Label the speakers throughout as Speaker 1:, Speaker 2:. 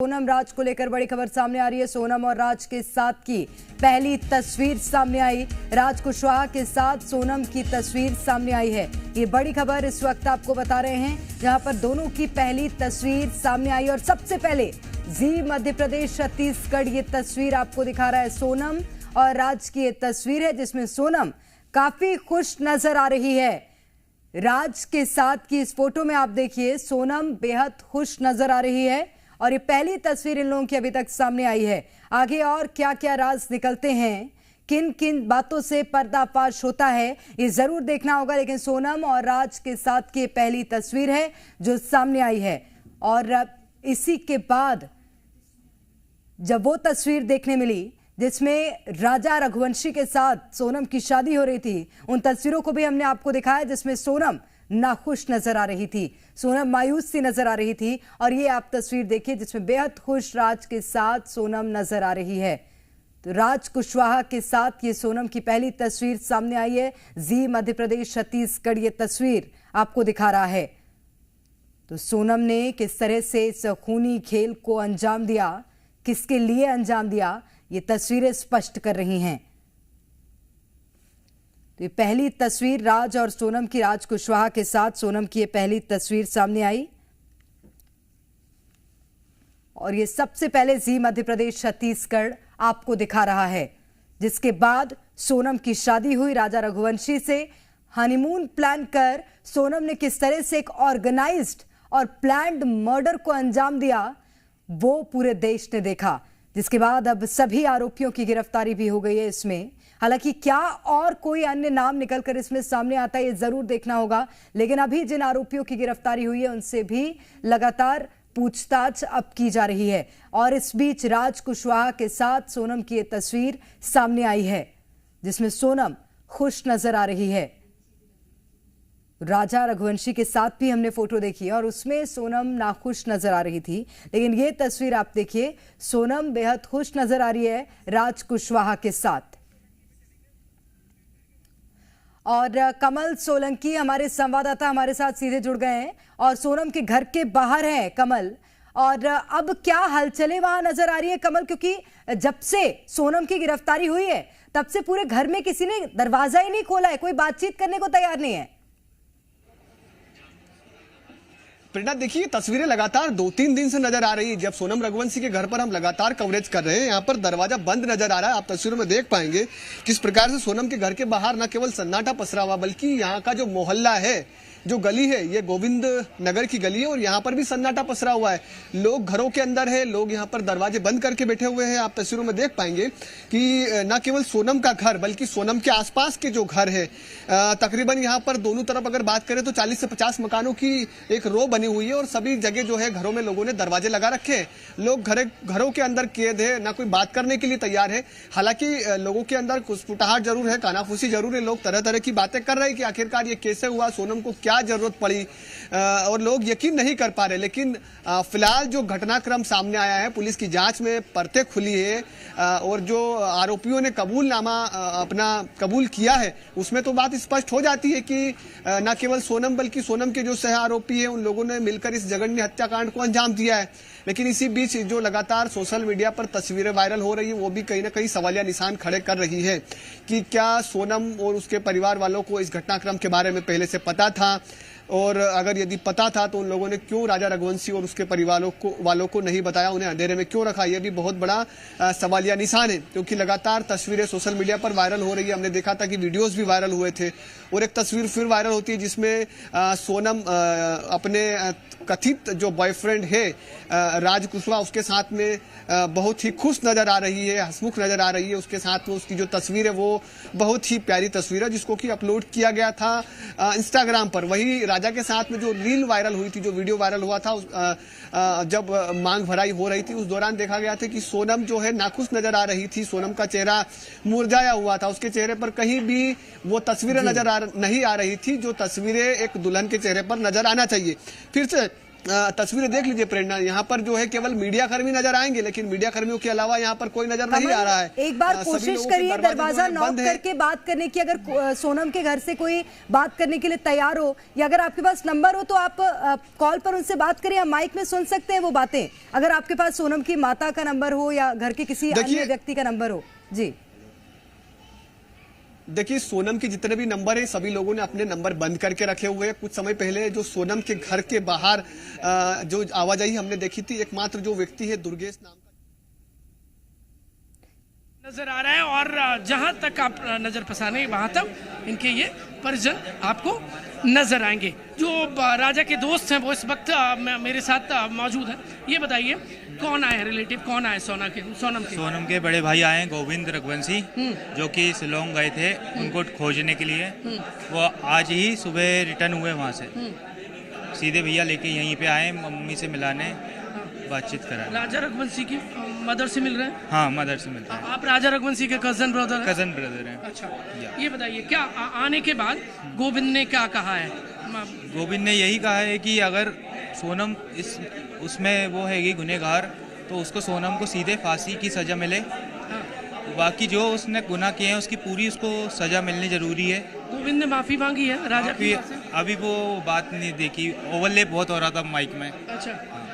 Speaker 1: सोनम राज को लेकर बड़ी खबर सामने आ रही है। सोनम और राज के साथ की पहली तस्वीर सामने आई। राज कुशवाहा के साथ सोनम की तस्वीर सामने आई है। ये बड़ी खबर इस वक्त आपको बता रहे हैं, जहां पर दोनों की पहली तस्वीर सामने आई। और सबसे पहले जी मध्य प्रदेश छत्तीसगढ़ ये तस्वीर आपको दिखा रहा है। सोनम और राज की ये तस्वीर है, जिसमें सोनम काफी खुश नजर आ रही है। राज के साथ की इस फोटो में आप देखिए, सोनम बेहद खुश नजर आ रही है। और ये पहली तस्वीर इन लोगों की अभी तक सामने आई है। आगे और क्या क्या राज निकलते हैं, किन किन बातों से पर्दाफाश होता है, ये जरूर देखना होगा। लेकिन सोनम और राज के साथ की पहली तस्वीर है जो सामने आई है। और इसी के बाद जब वो तस्वीर देखने मिली जिसमें राजा रघुवंशी के साथ सोनम की शादी हो रही थी, उन तस्वीरों को भी हमने आपको दिखाया, जिसमें सोनम नाखुश नजर आ रही थी, सोनम मायूस सी नजर आ रही थी। और ये आप तस्वीर देखिए जिसमें बेहद खुश राज के साथ सोनम नजर आ रही है। तो राज कुशवाहा के साथ ये सोनम की पहली तस्वीर सामने आई है। जी मध्य प्रदेश छत्तीसगढ़ ये तस्वीर आपको दिखा रहा है। तो सोनम ने किस तरह से इस खूनी खेल को अंजाम दिया, किसके लिए अंजाम दिया, ये तस्वीरें स्पष्ट कर रही हैं। तो ये पहली तस्वीर राज और सोनम की, राज कुशवाहा के साथ सोनम की ये पहली तस्वीर सामने आई। और ये सबसे पहले जी मध्य प्रदेश छत्तीसगढ़ आपको दिखा रहा है, जिसके बाद सोनम की शादी हुई राजा रघुवंशी से। हनीमून प्लान कर सोनम ने किस तरह से एक ऑर्गेनाइज्ड और प्लान्ड मर्डर को अंजाम दिया, वो पूरे देश ने देखा। जिसके बाद अब सभी आरोपियों की गिरफ्तारी भी हो गई है इसमें। हालांकि क्या और कोई अन्य नाम निकलकर इसमें सामने आता है, ये जरूर देखना होगा। लेकिन अभी जिन आरोपियों की गिरफ्तारी हुई है उनसे भी लगातार पूछताछ अब की जा रही है। और इस बीच राज कुशवाहा के साथ सोनम की ये तस्वीर सामने आई है, जिसमें सोनम खुश नजर आ रही है। राजा रघुवंशी के साथ भी हमने फोटो देखी और उसमें सोनम नाखुश नजर आ रही थी। लेकिन ये तस्वीर आप देखिए, सोनम बेहद खुश नजर आ रही है राज कुशवाहा के साथ। और कमल सोलंकी हमारे संवाददाता हमारे साथ सीधे जुड़ गए हैं और सोनम के घर के बाहर हैं कमल। और अब क्या हलचलें वहां नजर आ रही है कमल, क्योंकि जब से सोनम की गिरफ्तारी हुई है तब से पूरे घर में किसी ने दरवाजा ही नहीं खोला है, कोई बातचीत करने को तैयार नहीं है।
Speaker 2: प्रेरणा, देखिए तस्वीरें लगातार 2-3 दिन से नजर आ रही है। जब सोनम रघुवंशी के घर पर हम लगातार कवरेज कर रहे हैं, यहाँ पर दरवाजा बंद नजर आ रहा है। आप तस्वीरों में देख पाएंगे किस प्रकार से सोनम के घर के बाहर न केवल सन्नाटा पसरा हुआ, बल्कि यहाँ का जो मोहल्ला है, जो गली है, ये गोविंद नगर की गली है और यहाँ पर भी सन्नाटा पसरा हुआ है। लोग घरों के अंदर है, लोग यहाँ पर दरवाजे बंद करके बैठे हुए हैं। आप तस्वीरों में देख पाएंगे कि न केवल सोनम का घर बल्कि सोनम के आसपास के जो घर है, तकरीबन यहाँ पर दोनों तरफ अगर बात करें तो 40 से 50 मकानों की एक रो बनी हुई है। और सभी जगह जो है घरों में लोगों ने दरवाजे लगा रखे हैं। लोग घरों के अंदर कैद है, ना कोई बात करने के लिए तैयार है। हालांकि लोगों के अंदर कुसपुटाहट जरूर है, कानाफूसी जरूर है। लोग तरह तरह की बातें कर रहे हैं कि आखिरकार ये कैसे हुआ, सोनम को क्या जरूरत पड़ी, और लोग यकीन नहीं कर पा रहे। लेकिन फिलहाल जो घटनाक्रम सामने आया है, पुलिस की जांच में परतें खुली है और जो आरोपियों ने कबूलनामा अपना कबूल किया है, उसमें तो बात स्पष्ट हो जाती है कि न केवल सोनम बल्कि सोनम के जो सह आरोपी है, उन लोगों ने मिलकर इस जघन्य हत्याकांड को अंजाम दिया है। लेकिन इसी बीच जो लगातार सोशल मीडिया पर तस्वीरें वायरल हो रही है, वो भी कहीं ना कहीं सवालिया निशान खड़े कर रही है कि क्या सोनम और उसके परिवार वालों को इस घटनाक्रम के बारे में पहले से पता था, और अगर यदि पता था तो उन लोगों ने क्यों राजा रघुवंशी और उसके परिवार वालों को नहीं बताया, उन्हें अंधेरे में क्यों रखा। यह भी बहुत बड़ा सवालिया निशान है, क्योंकि लगातार तस्वीरें सोशल मीडिया पर वायरल हो रही है। हमने देखा था कि वीडियोस भी वायरल हुए थे और एक तस्वीर फिर वायरल होती है जिसमें सोनम अपने कथित जो बॉयफ्रेंड है राज कुशवाहा, उसके साथ में बहुत ही खुश नजर आ रही है, हंसमुख नजर आ रही है। उसके साथ में उसकी जो तस्वीर है वो बहुत ही प्यारी तस्वीर है, जिसको कि अपलोड किया गया था इंस्टाग्राम पर। वही राजा के साथ में जो रील वायरल हुई थी, जो वीडियो वायरल हुआ था, जब मांग भराई हो रही थी, उस दौरान देखा गया था कि सोनम जो है नाखुश नजर आ रही थी। सोनम का चेहरा मुरझाया हुआ था, उसके चेहरे पर कहीं भी वो तस्वीरें नहीं आ रही थी जो तस्वीरें एक दुल्हन के चेहरे पर नजर आना चाहिए। फिर से तस्वीरें देख लीजिए प्रेरणा, यहाँ पर जो है केवल मीडिया कर्मी नजर आएंगे, लेकिन मीडिया कर्मियों के अलावा यहाँ पर कोई नजर नहीं आ रहा है।
Speaker 1: एक बार कोशिश करिए दरवाजा नॉक करके बात करने की, अगर सोनम के घर से कोई बात करने के लिए तैयार हो या अगर आपके पास नंबर हो तो आप कॉल पर उनसे बात करिए, हम माइक में सुन सकते हैं वो बातें। अगर आपके पास सोनम की माता का नंबर हो या घर के किसी अन्य व्यक्ति का नंबर हो। जी
Speaker 2: देखिए, सोनम के जितने भी नंबर हैं सभी लोगों ने अपने नंबर बंद करके रखे हुए हैं। कुछ समय पहले जो सोनम के घर के बाहर जो आवाजाही हमने देखी थी, एकमात्र जो व्यक्ति है दुर्गेश नाम का
Speaker 3: नजर आ रहा है, और जहां तक आप नजर फंसाने वहां तक इनके ये परिजन आपको नजर आएंगे। जो राजा के दोस्त हैं वो इस वक्त मेरे साथ मौजूद हैं। ये बताइए कौन आए रिलेटिव, कौन आए सोनम के
Speaker 4: बड़े भाई आए हैं गोविंद रघुवंशी, जो कि शिलोंग गए थे उनको खोजने के लिए। वो आज ही सुबह रिटर्न हुए वहाँ से, सीधे भैया लेके यहीं पे आए, मम्मी से मिलाने बातचीत करा।
Speaker 3: राजा रघुवंशी की मदर से मिल रहे हैं?
Speaker 4: हाँ, मदर से मिल रहे हैं।
Speaker 3: आप राजा रघुवंशी के कजन ब्रदर हैं? अच्छा, ये बताइए क्या आने के बाद गोविंद ने क्या कहा है?
Speaker 4: गोविंद ने यही कहा है कि अगर सोनम उसमें वो हैगी गुनहगार, तो उसको सोनम को सीधे फांसी की सजा मिले। बाकी जो उसने गुनाह किए हैं उसकी पूरी उसको सजा मिलनी जरूरी है।
Speaker 3: गोविंद ने माफी मांगी है राजा की?
Speaker 4: अभी वो बात नहीं देखी, ओवरलैप बहुत हो रहा था माइक में।
Speaker 3: अच्छा,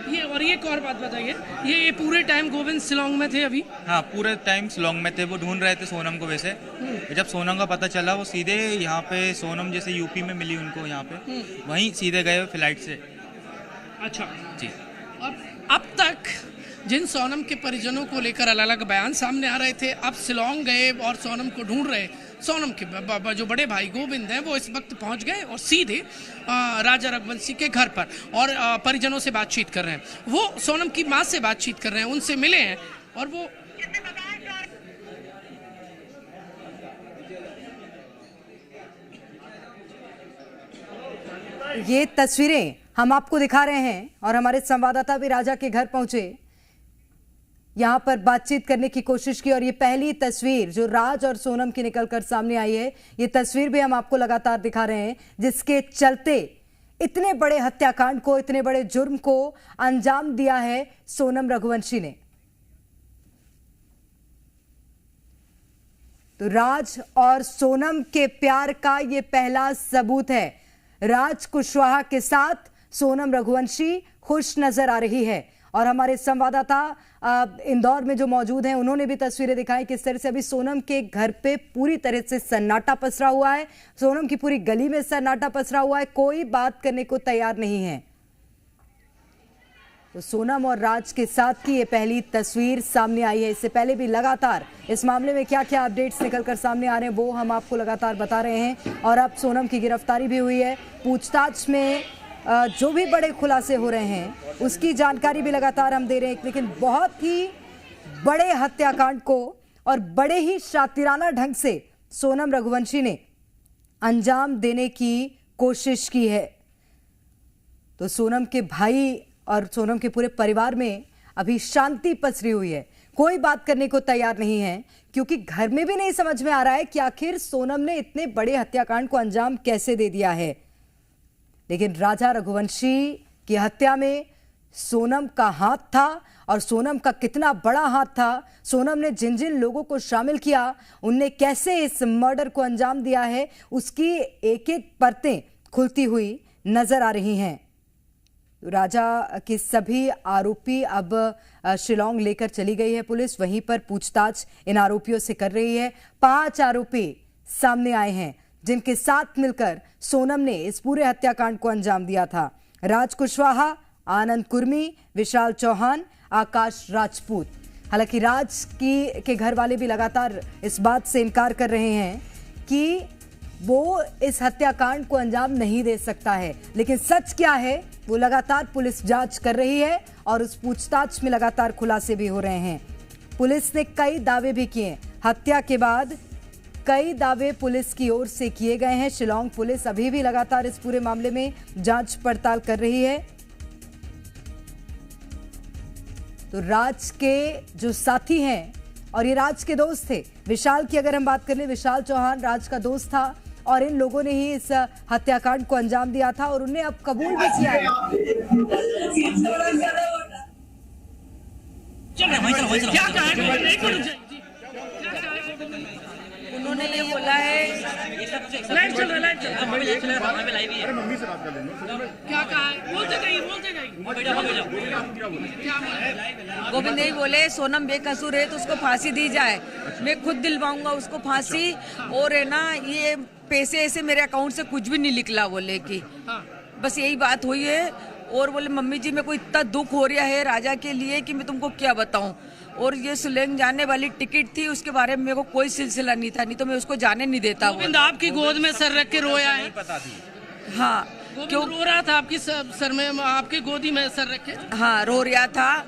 Speaker 3: ये और ये एक और बात बताइए, ये पूरे टाइम गोविंद शिलोंग में थे अभी?
Speaker 4: हाँ, पूरे टाइम शिलोंग में थे। वो ढूंढ रहे थे सोनम को। वैसे जब सोनम का पता चला वो सीधे यहाँ पे, सोनम जैसे यूपी में मिली उनको यहाँ पे, वहीं सीधे गए फ्लाइट से।
Speaker 3: अच्छा
Speaker 4: जी।
Speaker 3: और अब तक जिन सोनम के परिजनों को लेकर अलग अलग बयान सामने आ रहे थे, अब शिलोंग गए और सोनम को ढूंढ रहे। सोनम के जो बड़े भाई गोविंद हैं वो इस वक्त पहुंच गए और सीधे राजा रघुवंशी के घर पर और परिजनों से बातचीत कर रहे हैं। वो सोनम की मां से बातचीत कर रहे हैं, उनसे मिले हैं और वो
Speaker 1: ये तस्वीरें हम आपको दिखा रहे हैं और हमारे संवाददाता भी राजा के घर पहुंचे, यहां पर बातचीत करने की कोशिश की। और ये पहली तस्वीर जो राज और सोनम की निकलकर सामने आई है, ये तस्वीर भी हम आपको लगातार दिखा रहे हैं, जिसके चलते इतने बड़े हत्याकांड को, इतने बड़े जुर्म को अंजाम दिया है सोनम रघुवंशी ने। तो राज और सोनम के प्यार का ये पहला सबूत है। राज कुशवाहा के साथ सोनम रघुवंशी खुश नजर आ रही है और हमारे संवाददाता इंदौर में जो मौजूद हैं उन्होंने भी तस्वीरें दिखाई किस तरह से अभी सोनम के घर पे पूरी तरह से सन्नाटा पसरा हुआ है। सोनम की पूरी गली में सन्नाटा पसरा हुआ है, कोई बात करने को तैयार नहीं है। तो सोनम और राज के साथ की ये पहली तस्वीर सामने आई है। इससे पहले भी लगातार इस मामले में क्या क्या अपडेट्स निकलकर सामने आ रहे हैं वो हम आपको लगातार बता रहे हैं। और अब सोनम की गिरफ्तारी भी हुई है। पूछताछ में जो भी बड़े खुलासे हो रहे हैं उसकी जानकारी भी लगातार हम दे रहे हैं। लेकिन बहुत ही बड़े हत्याकांड को और बड़े ही शातिराना ढंग से सोनम रघुवंशी ने अंजाम देने की कोशिश की है। तो सोनम के भाई और सोनम के पूरे परिवार में अभी शांति पसरी हुई है, कोई बात करने को तैयार नहीं है, क्योंकि घर में भी नहीं समझ में आ रहा है कि आखिर सोनम ने इतने बड़े हत्याकांड को अंजाम कैसे दे दिया है। लेकिन राजा रघुवंशी की हत्या में सोनम का हाथ था और सोनम का कितना बड़ा हाथ था। सोनम ने जिन जिन लोगों को शामिल किया, उनने कैसे इस मर्डर को अंजाम दिया है, उसकी एक एक परतें खुलती हुई नजर आ रही हैं। राजा के सभी आरोपी अब शिलोंग लेकर चली गई है पुलिस, वहीं पर पूछताछ इन आरोपियों से कर रही है। 5 आरोपी सामने आए हैं जिनके साथ मिलकर सोनम ने इस पूरे हत्याकांड को अंजाम दिया था। राज कुशवाहा, आनंद कुर्मी, विशाल चौहान, आकाश राजपूत। हालांकि राज के घर वाले भी लगातार इस बात से इनकार कर रहे हैं कि वो इस हत्याकांड को अंजाम नहीं दे सकता है, लेकिन सच क्या है वो लगातार पुलिस जांच कर रही है और उस पूछताछ में लगातार खुलासे भी हो रहे हैं। पुलिस ने कई दावे भी किए, हत्या के बाद कई दावे पुलिस की ओर से किए गए हैं। शिलोंग पुलिस अभी भी लगातार इस पूरे मामले में जांच पड़ताल कर रही है। तो राज के जो साथी हैं और ये राज के दोस्त थे, विशाल की अगर हम बात कर ले, विशाल चौहान राज का दोस्त था और इन लोगों ने ही इस हत्याकांड को अंजाम दिया था और उन्हें अब कबूल भी किया है।
Speaker 5: उन्होंने ये बोला है,
Speaker 3: क्या कहा है? बोलते गई।
Speaker 5: गोविंद यही बोले सोनम बेकसूर है तो उसको फांसी दी जाए, मैं खुद दिलवाऊंगा उसको फांसी। और है ना, ये पैसे ऐसे मेरे अकाउंट से कुछ भी नहीं निकला बोले कि बस यही बात हुई है। और बोले मम्मी जी मेरे को इतना दुख हो रहा है राजा के लिए कि मैं तुमको क्या बताऊं। और ये सुलेंग जाने वाली टिकट थी, उसके बारे में मेरे को कोई सिलसिला नहीं था, नहीं तो मैं उसको जाने नहीं देता।
Speaker 3: गोविंद आपकी गोद में सर रख के रोया है?
Speaker 5: हाँ,
Speaker 3: क्यों रो रहा था? आपकी सर में, आपकी गोदी में सर रखे?
Speaker 5: हाँ, रो रहा था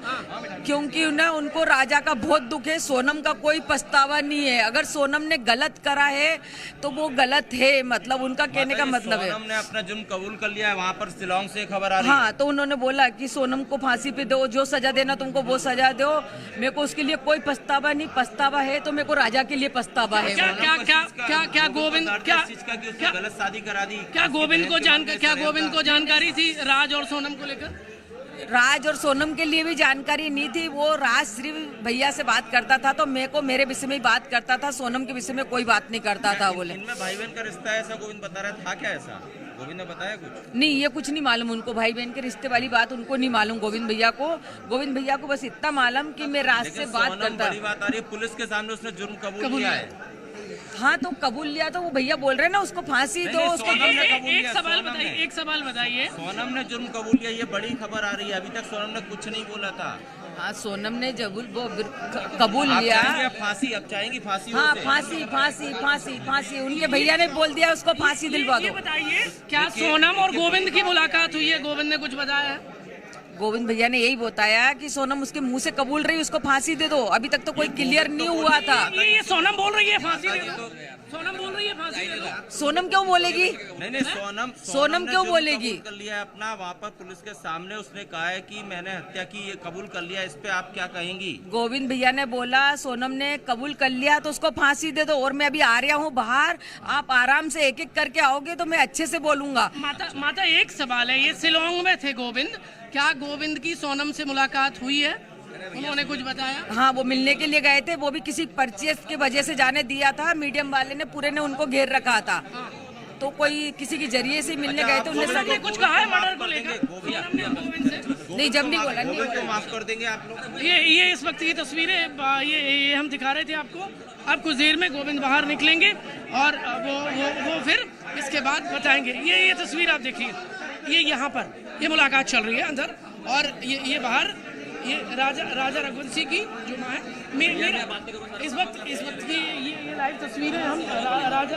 Speaker 5: क्योंकि ना उनको राजा का बहुत दुख है, सोनम का कोई पछतावा नहीं है। अगर सोनम ने गलत करा है तो वो गलत है, मतलब उनका कहने का मतलब है।
Speaker 6: सोनम ने अपना जुर्म कबूल कर लिया है, वहाँ पर शिलांग से खबर आ रही है।
Speaker 5: हाँ, तो उन्होंने बोला कि सोनम को फांसी पे दो, जो सजा देना तुमको वो सजा दो, मेरे को उसके लिए कोई पछतावा नहीं। पछतावा है तो मेरे को राजा के लिए पछतावा है।
Speaker 3: क्या गोविंद
Speaker 6: गलत शादी करा दी?
Speaker 3: क्या गोविंद को जानकारी थी राज और सोनम को लेकर?
Speaker 5: राज और सोनम के लिए भी जानकारी नहीं थी। वो राज सिर्फ भैया से बात करता था तो मेरे को मेरे विषय में ही बात करता था, सोनम के विषय में कोई बात नहीं करता था। बोले
Speaker 6: इनमें भाई बहन का रिश्ता है, ऐसा गोविंद बता रहा था। क्या ऐसा गोविंद ने बताया कुछ?
Speaker 5: नहीं, ये कुछ नहीं मालूम उनको, भाई बहन के रिश्ते वाली बात उनको नहीं मालूम। गोविंद भैया को बस इतना मालूम कि मैं राज से बात करता।
Speaker 6: बड़ी बात आ रही है, पुलिस के सामने उसने जुर्म कबूल किया है।
Speaker 5: हाँ, तो कबूल लिया तो वो भैया बोल रहे हैं ना उसको फांसी दो। उसको
Speaker 3: एक सवाल बताइए।
Speaker 6: सोनम ने जुर्म कबूल किया, ये बड़ी खबर आ रही है। अभी तक सोनम ने कुछ नहीं बोला था।
Speaker 5: हाँ, सोनम ने जब वो कबूल लिया।
Speaker 6: फांसी अब चाहेंगी? फांसी?
Speaker 5: हाँ, फांसी उनके भैया ने बोल दिया उसको फांसी दिलवा दो।
Speaker 3: बताइए, क्या सोनम और गोविंद की मुलाकात हुई है? गोविंद ने कुछ बताया है?
Speaker 5: गोविंद भैया ने यही बताया कि सोनम उसके मुंह से कबूल रही, उसको फांसी दे दो। अभी तक तो कोई क्लियर नहीं हुआ था।
Speaker 3: ये सोनम बोल रही है फांसी दे दो। सोनम बोल रही है फांसी दे दो।
Speaker 5: सोनम क्यों बोलेगी?
Speaker 6: नहीं,
Speaker 5: सोनम क्यों बोलेगी?
Speaker 6: कर लिया अपना, वहाँ पर पुलिस के सामने उसने कहा है कि मैंने हत्या की, ये कबूल कर लिया। इस पे आप क्या कहेंगी?
Speaker 5: गोविंद भैया ने बोला सोनम ने कबूल कर लिया तो उसको फांसी दे दो। और मैं अभी आ रहा हूँ बाहर, आप आराम से एक एक करके आओगे तो मैं अच्छे से बोलूंगा।
Speaker 3: माता एक सवाल है, ये शिलोंग में थे गोविंद, क्या गोविंद की सोनम से मुलाकात हुई है? उन्होंने कुछ बताया?
Speaker 5: हाँ, वो मिलने के लिए गए थे, वो भी किसी परचेस की वजह से जाने दिया था। मीडियम वाले ने पूरे ने उनको घेर रखा था। तो कोई किसी के जरिए से मिलने गए थे।
Speaker 3: उन्होंने कुछ कहा है मर्डर को लेकर?
Speaker 5: नहीं, जब नहीं बोला।
Speaker 6: माफ कर देंगे आप लोग।
Speaker 3: ये इस वक्त की तस्वीरें ये हम दिखा रहे थे आपको। अब कुछ देर में गोविंद बाहर निकलेंगे और वो फिर इसके बाद बताएंगे। ये तस्वीर आप देखिए, ये यहाँ पर ये मुलाकात चल रही है अंदर, और ये बाहर ये राजा रघुवंशी की जो माँ है। इस वक्त की ये लाइव तस्वीरें हम राजा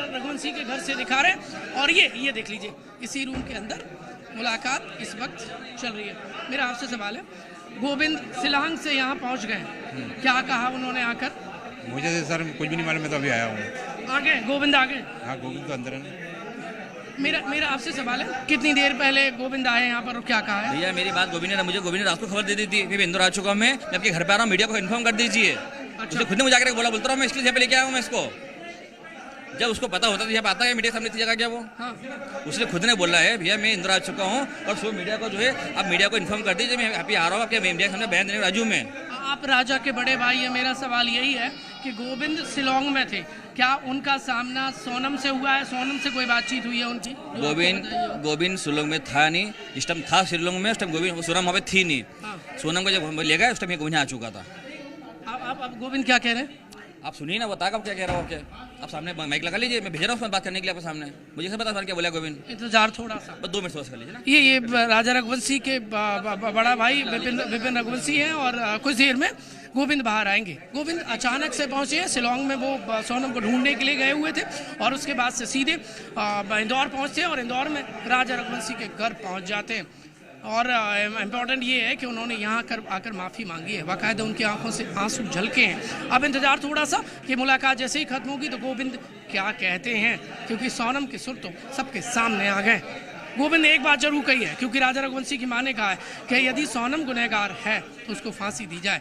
Speaker 3: रघुवंशी के घर से दिखा रहे हैं। और ये देख लीजिए, इसी रूम के अंदर मुलाकात इस वक्त चल रही है। मेरा आपसे सवाल है, गोविंद शिलांग से यहाँ पहुँच गए, क्या कहा उन्होंने आकर?
Speaker 7: मुझे सर कुछ भी नहीं मालूम, मैं तो अभी आया हूँ।
Speaker 3: आ गए गोविंद? आ गए?
Speaker 7: हाँ, गोविंद तो अंदर है।
Speaker 3: मेरा आपसे सवाल है, कितनी देर पहले गोविंद आए यहाँ पर और क्या कहा है?
Speaker 8: भैया मेरी बात गोविंद ने रात को खबर दे दी थी, फिर इंदौर आ चुका हूँ मैं आपके घर पे आ रहा हूँ, मीडिया को इन्फॉर्म कर दीजिए। उसने खुद ने मुझे आकर बोलता रहा मैं इसलिए यहाँ पे लेके आया हूँ मैं इसको। जब उसको पता होता तो यहाँ पे आता है मीडिया सामने थी जगह क्या वो? उसने खुद ने बोला है भैया मैं इंदौर आ चुका हूँ और सो मीडिया को जो है आप मीडिया को इन्फॉर्म कर दीजिए, मैं यहाँ पे आ रहा हूँ आपके मीडिया के सामने बयान देने राजू में।
Speaker 3: आप राजा के बड़े भाई है, मेरा सवाल यही है कि गोविंद शिलोंग में थे, क्या उनका सामना सोनम से हुआ है? सोनम से कोई बातचीत हुई है उनकी?
Speaker 8: गोविंद शिलोंग में था नहीं, इस टाइम था शिलोंग में, उस टाइम गोविंद सोनम वहाँ पे थी नहीं। सोनम को जब ले गए उस टाइम गोविंद आ चुका था।
Speaker 3: अब गोविंद क्या कह रहे हैं?
Speaker 8: आप सुनिए ना, बताएगा क्या कह रहा हो? क्या आप सामने माइक लगा लीजिए, मैं भेज रहा हूँ बात करने के लिए आपके सामने। मुझे सब पता क्या बोला गोविंद?
Speaker 3: इंतजार थोड़ा सा,
Speaker 8: बस 2 मिनट सोच कर लीजिए ना।
Speaker 3: ये राजा रघुवंशी के बड़ा भाई विपिन रघुवंशी हैं और कुछ देर में गोविंद बाहर आएंगे। गोविंद अचानक से पहुंचे हैं शिलोंग में, वो सोनम को ढूंढने के लिए गए हुए थे और उसके बाद से सीधे इंदौर पहुंचते हैं और इंदौर में राजा रघुवंशी के घर पहुंच जाते हैं। और इम्पोर्टेंट ये है कि उन्होंने यहाँ आकर माफ़ी मांगी है, बाकायदा उनकी आंखों से आंसू झलके हैं। अब इंतजार थोड़ा सा कि मुलाकात जैसे ही खत्म होगी तो गोविंद क्या कहते हैं, क्योंकि सोनम के सुर तो सबके सामने आ गए। गोविंद ने एक बात जरूर कही है, क्योंकि राजा रघुवंशी की मां ने कहा है कि यदि सोनम गुनहगार है तो उसको फांसी दी जाए।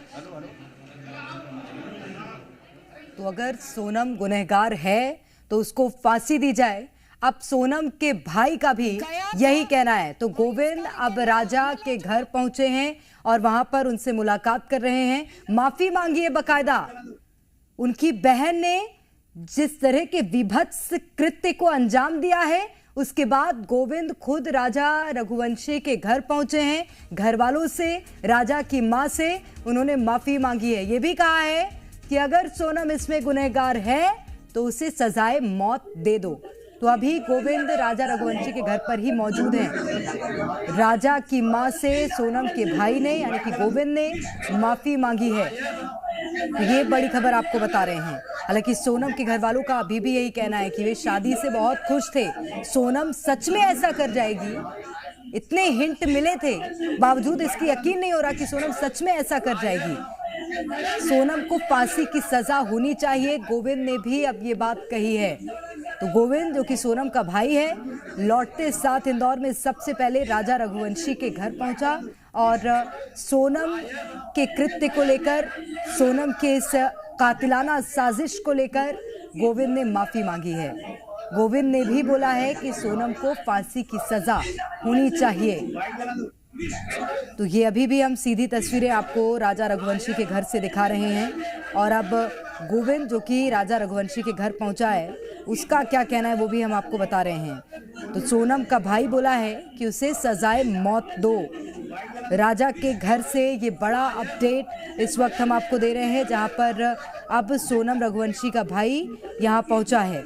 Speaker 1: तो अगर सोनम गुनहगार है तो उसको फांसी दी जाए। अब सोनम के भाई का भी यही कहना है। तो गोविंद अब राजा के घर पहुंचे हैं और वहां पर उनसे मुलाकात कर रहे हैं, माफी मांगी है बकायदा। उनकी बहन ने जिस तरह के विभत्स कृत्य को अंजाम दिया है, उसके बाद गोविंद खुद राजा रघुवंशी के घर पहुंचे हैं। घर वालों से, राजा की मां से उन्होंने माफी मांगी है। यह भी कहा है कि अगर सोनम इसमें गुनहगार है तो उसे सजाए मौत दे दो। तो अभी गोविंद राजा रघुवंशी के घर पर ही मौजूद हैं। राजा की मां से सोनम के भाई ने यानी कि गोविंद ने माफी मांगी है। ये बड़ी खबर आपको बता रहे हैं। हालांकि सोनम के घर वालों का अभी भी यही कहना है कि वे शादी से बहुत खुश थे। सोनम सच में ऐसा कर जाएगी, इतने हिंट मिले थे, बावजूद इसकी यकीन नहीं हो रहा कि सोनम सच में ऐसा कर जाएगी। सोनम को फांसी की सजा होनी चाहिए, गोविंद ने भी अब ये बात कही है। तो गोविंद जो कि सोनम का भाई है, लौटते साथ इंदौर में सबसे पहले राजा रघुवंशी के घर पहुंचा और सोनम के कृत्य को लेकर, सोनम के इस कातिलाना साजिश को लेकर गोविंद ने माफी मांगी है। गोविंद ने भी बोला है कि सोनम को फांसी की सजा होनी चाहिए। तो ये अभी भी हम सीधी तस्वीरें आपको राजा रघुवंशी के घर से दिखा रहे हैं और अब गोविंद जो कि राजा रघुवंशी के घर पहुंचा है, उसका क्या कहना है वो भी हम आपको बता रहे हैं। तो सोनम का भाई बोला है कि उसे सजाए मौत दो। राजा के घर से ये बड़ा अपडेट इस वक्त हम आपको दे रहे हैं, जहां पर अब सोनम रघुवंशी का भाई यहां पहुंचा है।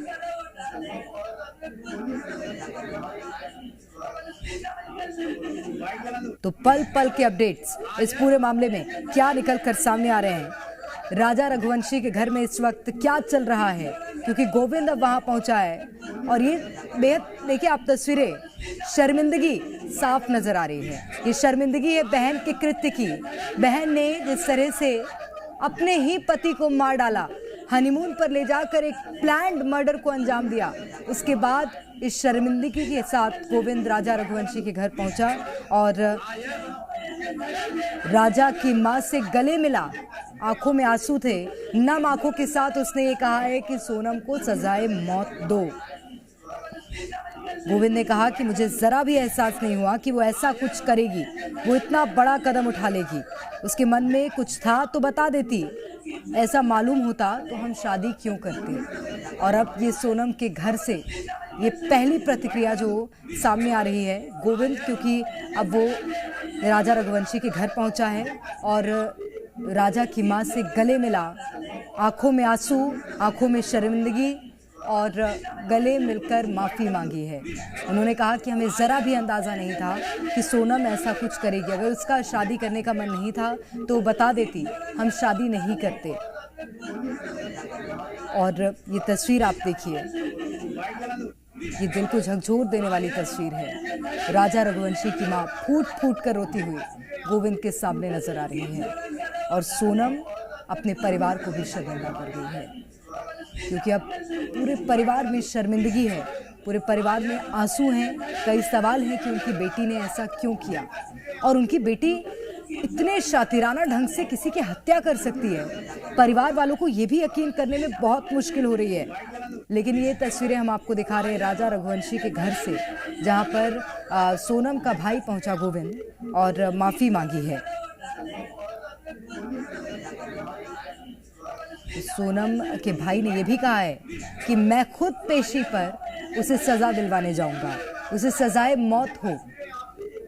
Speaker 1: तो पल पल के अपडेट्स इस पूरे मामले में क्या निकल कर सामने आ रहे हैं, राजा रघुवंशी के घर में इस वक्त क्या चल रहा है, क्योंकि गोविंद अब वहां पहुंचा है और ये बेहद, देखिए आप तस्वीरें, शर्मिंदगी साफ नजर आ रही है। ये शर्मिंदगी है बहन के कृत्य की। बहन ने जिस तरह से अपने ही पति को मार डाला, हनीमून पर ले जाकर एक प्लान्ड मर्डर को अंजाम दिया, उसके बाद इस शर्मिंदगी के साथ गोविंद राजा रघुवंशी के घर पहुंचा और राजा की मां से गले मिला। आंखों में आंसू थे, नम आंखों के साथ उसने ये कहा है कि सोनम को सजाए मौत दो। गोविंद ने कहा कि मुझे जरा भी एहसास नहीं हुआ कि वो ऐसा कुछ करेगी, वो इतना बड़ा कदम उठा लेगी। उसके मन में कुछ था तो बता देती, ऐसा मालूम होता तो हम शादी क्यों करते। और अब ये सोनम के घर से ये पहली प्रतिक्रिया जो सामने आ रही है गोविंद, क्योंकि अब वो राजा रघुवंशी के घर पहुंचा है और राजा की मां से गले मिला, आंखों में आंसू, आंखों में शर्मिंदगी और गले मिलकर माफ़ी मांगी है। उन्होंने कहा कि हमें ज़रा भी अंदाज़ा नहीं था कि सोनम ऐसा कुछ करेगी। अगर उसका शादी करने का मन नहीं था तो बता देती, हम शादी नहीं करते। और ये तस्वीर आप देखिए, ये दिल को झकझोर देने वाली तस्वीर है। राजा रघुवंशी की मां फूट फूट कर रोती हुई गोविंद के सामने नजर आ रही है और सोनम अपने परिवार को भी शर्मिंदा कर गई है, क्योंकि अब पूरे परिवार में शर्मिंदगी है, पूरे परिवार में आंसू हैं। कई सवाल हैं कि उनकी बेटी ने ऐसा क्यों किया और उनकी बेटी इतने शातिराना ढंग से किसी की हत्या कर सकती है। परिवार वालों को ये भी यकीन करने में बहुत मुश्किल हो रही है। लेकिन ये तस्वीरें हम आपको दिखा रहे हैं राजा रघुवंशी के घर से, जहां पर सोनम का भाई पहुंचा गोविंद और माफी मांगी है। सोनम के भाई ने यह भी कहा है कि मैं खुद पेशी पर उसे सजा दिलवाने जाऊंगा, उसे सजाए मौत हो।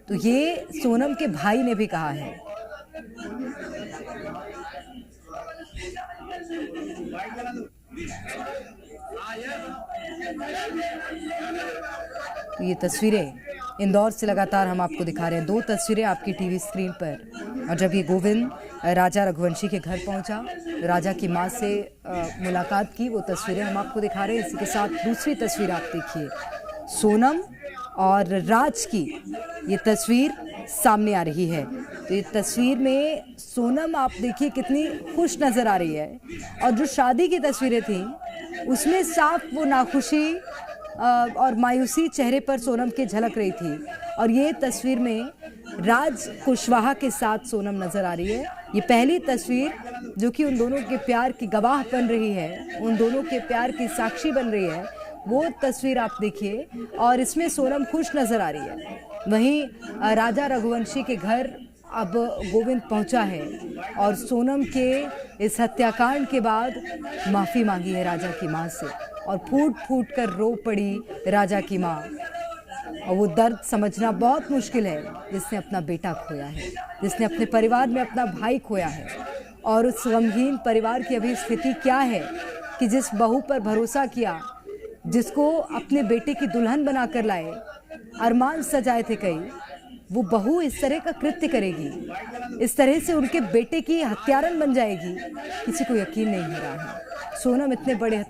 Speaker 1: तो ये सोनम के भाई ने भी कहा है। तो ये तस्वीरें इंदौर से लगातार हम आपको दिखा रहे हैं, दो तस्वीरें आपकी टीवी स्क्रीन पर। और जब ये गोविंद राजा रघुवंशी के घर पहुंचा, राजा की मां से मुलाकात की, वो तस्वीरें हम आपको दिखा रहे हैं। इसी के साथ दूसरी तस्वीर आप देखिए, सोनम और राज की ये तस्वीर सामने आ रही है। तो ये तस्वीर में सोनम आप देखिए कितनी खुश नजर आ रही है, और जो शादी की तस्वीरें थी उसमें साफ वो नाखुशी और मायूसी चेहरे पर सोनम के झलक रही थी। और ये तस्वीर में राज कुशवाहा के साथ सोनम नजर आ रही है ये पहली तस्वीर जो कि उन दोनों के प्यार की गवाह बन रही है, उन दोनों के प्यार की साक्षी बन रही है, वो तस्वीर आप देखिए और इसमें सोनम खुश नजर आ रही है। वहीं राजा रघुवंशी के घर अब गोविंद पहुंचा है और सोनम के इस हत्याकांड के बाद माफ़ी मांगी है राजा की मां से और फूट फूट कर रो पड़ी राजा की मां। और वो दर्द समझना बहुत मुश्किल है जिसने अपना बेटा खोया है, जिसने अपने परिवार में अपना भाई खोया है। और उस गमगीन परिवार की अभी स्थिति क्या है कि जिस बहू पर भरोसा किया, जिसको अपने बेटे की दुल्हन बनाकर लाए, अरमान सजाए थे कई, वो बहू इस तरह का कृत्य करेगी, इस तरह से उनके बेटे की हत्यारन बन जाएगी, किसी को यकीन नहीं हो रहा है। सोनम इतने बड़े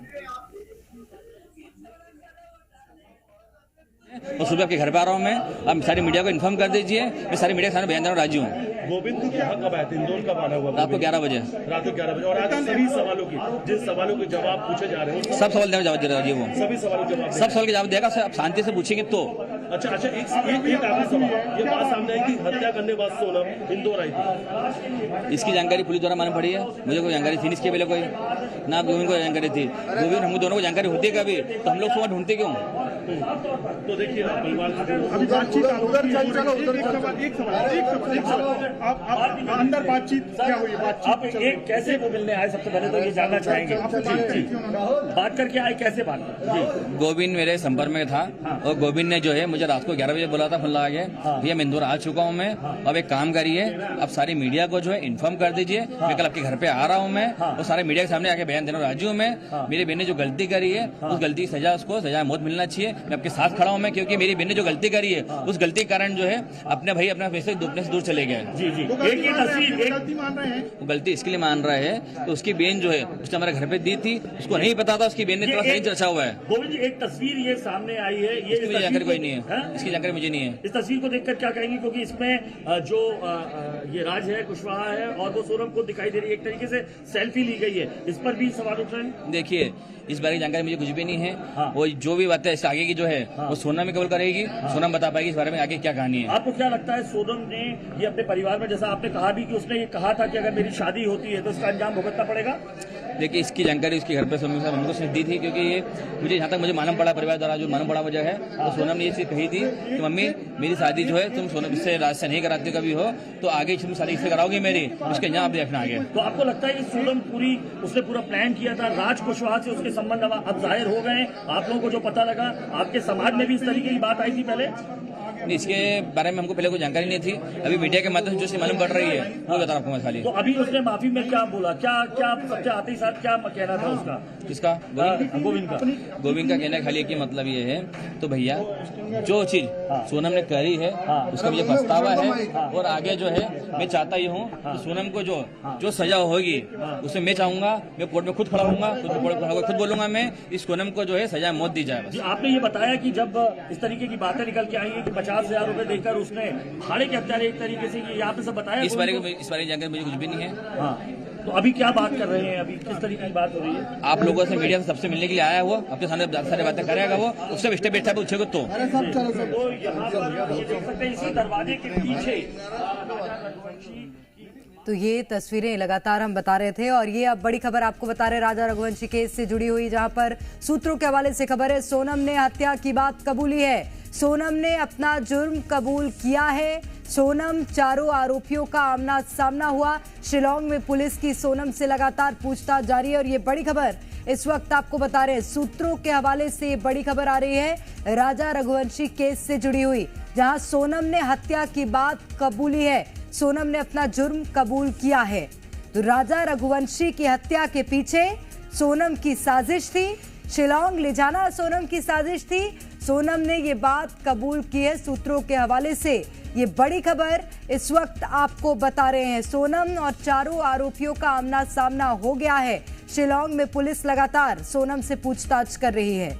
Speaker 8: और सुबह आपके घर पे आ रहा हूँ मैं, आप सारी मीडिया को इन्फॉर्म कर दीजिए, मैं सारी मीडिया के सामने बयान देना राजी हूँ।
Speaker 9: गोविंद को यहाँ कब आया था, इंदौर कब आना हुआ?
Speaker 8: रात को 11 बजे।
Speaker 9: रात को 11 बजे। और आज सभी सवालों की, जिन सवालों के जवाब पूछे जा रहे हैं,
Speaker 8: सब सवाल देना जवाब दे रहा है वो,
Speaker 9: सभी सवालों के जवाब,
Speaker 8: सब सवाल के जवाब देगा। आप शांति से पूछेंगे तो।
Speaker 9: अच्छा, एक आखिरी सवाल, ये बात सामने आई कि हत्या करने बाद सोनम इंदौर आई थी,
Speaker 8: इसकी जानकारी पुलिस द्वारा मालूम पड़ी है, मुझे कोई जानकारी थी नहीं इसके पहले, कोई ना गोविंद को जानकारी थी। गोविंद हम दोनों को जानकारी होती है कभी, तो हम लोग सुबह ढूंढते क्यों?
Speaker 9: तो देखिए
Speaker 10: अंदर बातचीत क्या हुई?
Speaker 9: आप एक कैसे वो मिलने आए, सबसे पहले तो ये जानना चाहेंगे। बात करके आए, कैसे बात?
Speaker 8: गोविंद मेरे संपर्क में था और गोविंद ने जो है मुझे रात को 11 बजे बोला था, फोन लगा के, भैया मैं इंदौर आ चुका हूँ मैं, अब एक काम करिए, अब सारी मीडिया को जो है इन्फॉर्म कर दीजिए, मैं कल आपके घर पे आ रहा हूँ मैं, और सारे मीडिया के सामने आके बयान देना राजी हूँ मैं। मेरी बहन ने जो गलती करी है उस गलती की सजा, उसको सजा मौत मिलना चाहिए। मैं आपके साथ खड़ा हूँ मैं, क्योंकि मेरी बहन ने जो गलती करी है उस गलती के कारण जो है अपने भाई अपना वैसे दुपने से दूर चले गए।
Speaker 9: जी जी,
Speaker 10: गलती मान रहे हैं,
Speaker 8: वो गलती इसके लिए मान रहा है तो उसकी बहन जो है उसने हमारे घर पे दी थी, उसको नहीं पता था, उसकी बहन ने थोड़ा सही रचा हुआ है।
Speaker 9: गोविंद जी, एक तस्वीर ये सामने आई है, ये
Speaker 8: इसकी जानकारी कोई नहीं है, इसकी जानकारी मुझे नहीं है।
Speaker 9: इस तस्वीर को देखकर क्या कहेंगे, क्योंकि इसमें जो ये राज है, कुशवाहा है, और वो सोनम को दिखाई दे रही है, एक तरीके से सेल्फी ली गई है, इस पर भी सवाल उठ रहे हैं।
Speaker 8: देखिए, इस बारे की जानकारी मुझे कुछ भी नहीं है। वो जो भी बात है इससे आगे की जो है वो सोनम में कबूल करेगी, सोनम बता पाएगी इस बारे में आगे क्या कहानी है।
Speaker 9: आपको क्या लगता है, सोनम ने ये अपने परिवार में, जैसा आपने कहा भी कि उसने ये कहा था कि अगर मेरी शादी होती है तो इसका अंजाम भुगतना पड़ेगा?
Speaker 8: देखिए, इसकी जानकारी उसके घर पे हमको सिर्फ दी थी, क्योंकि ये मुझे जहाँ तक मुझे मालूम पड़ा, परिवार द्वारा जो मालूम पड़ा मुझे है, तो सोनम ने ये चीज़ कही थी कि मम्मी मेरी शादी जो है तुम सोनम इससे राज से नहीं कराती कभी हो, तो आगे तुम शादी इससे कराओगे मेरी, उसके यहाँ आप देखना आगे।
Speaker 9: तो आपको लगता है कि सोनम उसने पूरा प्लान किया था, राज कुशवाहा से उसके संबंध अब जाहिर हो गए, आप लोगों को जो पता लगा, आपके समाज में भी इस तरीके की बात आई थी पहले?
Speaker 8: नहीं, इसके बारे में हमको पहले कोई जानकारी नहीं थी, अभी मीडिया के माध्यम से जो मालूम पड़ रही है वो बता रहा हूँ मैं खाली।
Speaker 9: तो अभी उसने माफी में क्या बोला, क्या सबसे आते ही साथ क्या कहना था उसका?
Speaker 8: किसका?
Speaker 9: गोविंद का।
Speaker 8: गोविंद का कहना खाली कि मतलब ये है, तो भैया जो चीज सोनम ने करी है उसका मुझे पछतावा है, और आगे जो है मैं चाहता ही हूँ कि सोनम को जो सजा होगी उसे मैं चाहूंगा, मैं कोर्ट में खुद खड़ा होऊंगा, खुद बोलूंगा मैं, इस सोनम को जो है सजा मौत दी जाए।
Speaker 9: आपने ये बताया कि जब इस तरीके की बातें निकल के आई है कि 50,000 रुपए देकर उसने भाड़े के हत्यारे एक तरीके से, ये आपने सब बताया?
Speaker 8: इस बारे की जानकारी मुझे कुछ भी नहीं है।
Speaker 9: हाँ, तो अभी क्या बात कर रहे हैं, अभी किस तरीके की बात हो रही है?
Speaker 8: आप लोगों से, मीडिया से सबसे मिलने के लिए आया है वो, आपके सामने सारी बातें करेगा वो, उससे स्टेप बैठा पूछेगा तो
Speaker 9: यहाँ पर ये देख सकते हैं, इसी दरवाजे के पीछे।
Speaker 1: तो ये तस्वीरें लगातार हम बता रहे थे, और ये अब बड़ी खबर आपको बता रहे राजा रघुवंशी केस से जुड़ी हुई, जहां पर सूत्रों के हवाले से खबर है, सोनम ने हत्या की बात कबूली है, सोनम ने अपना जुर्म कबूल किया है। सोनम, चारों आरोपियों का आमना सामना हुआ। शिलांग में पुलिस की सोनम से लगातार पूछताछ जारी है, और ये बड़ी खबर इस वक्त आपको बता रहे हैं, सूत्रों के हवाले से ये बड़ी खबर आ रही है राजा रघुवंशी केस से जुड़ी हुई, जहां सोनम ने हत्या की बात कबूली है, सोनम ने अपना जुर्म कबूल किया है। तो राजा रघुवंशी की हत्या के पीछे सोनम की साजिश थी, शिलांग ले जाना सोनम की साजिश थी, सोनम ने ये बात कबूल की है। सूत्रों के हवाले से ये बड़ी खबर इस वक्त आपको बता रहे हैं। सोनम और चारों आरोपियों का आमना सामना हो गया है। शिलांग में पुलिस लगातार सोनम से पूछताछ कर रही है।